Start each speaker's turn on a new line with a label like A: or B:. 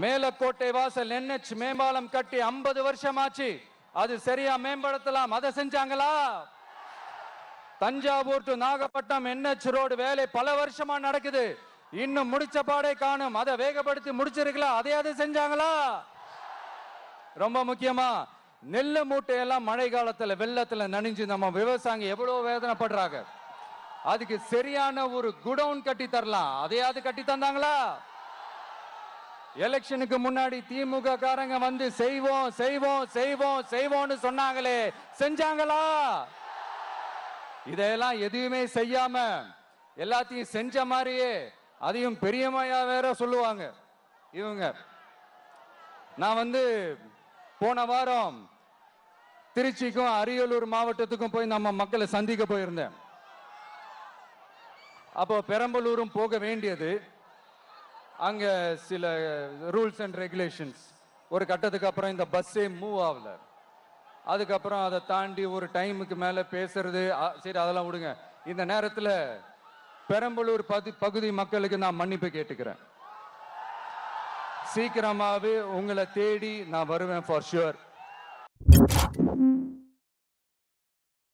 A: மேலக்கோட்டை வாசல் NH மேம்பாலம் கட்டி 50 வருஷமாச்சு. அது சரியா மேம்படுத்தலாம். அதை செஞ்சாங்களா? Thanjavur to Nagapattinam NH road வேலை பல வருஷமா நடக்குது. இன்னும் முடிச்ச பாடே காணும். அதை வேகப்படுத்தி முடிச்சிருக்கலாம். அதையாவது செஞ்சாங்களா? ரொம்ப முக்கியமா நெல்லு மூட்டையெல்லாம் மழை காலத்துல வெள்ளத்துல நனைஞ்சு நம்ம விவசாயிங்க எவ்வளவு வேதனைப்படுறாங்க. அதுக்கு சரியான ஒரு குடவுன் கட்டி தரலாம். அதையாவது கட்டி தந்தாங்களா? எலெக்ஷனுக்கு முன்னாடி திமுக காரங்க வந்து செய்வோம் செய்வோம் செய்வோம் செய்வோம்னு சொன்னாங்களே, செஞ்சாங்களா? இதெல்லாம் எதுவுமே செய்யாம எல்லாத்தையும் செஞ்ச மாதிரியே அதையும் பெரியமையா வேற சொல்லுவாங்க இவங்க. நான் வந்து போன வாரம் திருச்சிக்கும் அரியலூர் மாவட்டத்துக்கும் போய் நம்ம மக்களை சந்திக்க போயிருந்தேன். அப்போ பெரம்பலூரும் போக வேண்டியது. அங்க சில ரூல்ஸ் அண்ட் ரெகுலேஷன்ஸ் ஒரு கட்டத்துக்கு அப்புறம் இந்த பஸ்ஸே மூவ் ஆகல. அதுக்கப்புறம் அதை தாண்டி ஒரு டைமுக்கு மேல பேசுறது, சரி அதெல்லாம் விடுங்க. இந்த நேரத்தில் பெரம்பலூர் பகுதி மக்களுக்கு நான் மன்னிப்பு கேட்டுக்கிறேன். சீக்கிரமாவே உங்களை தேடி நான் வருவேன் ஃபார் ஷுவர்.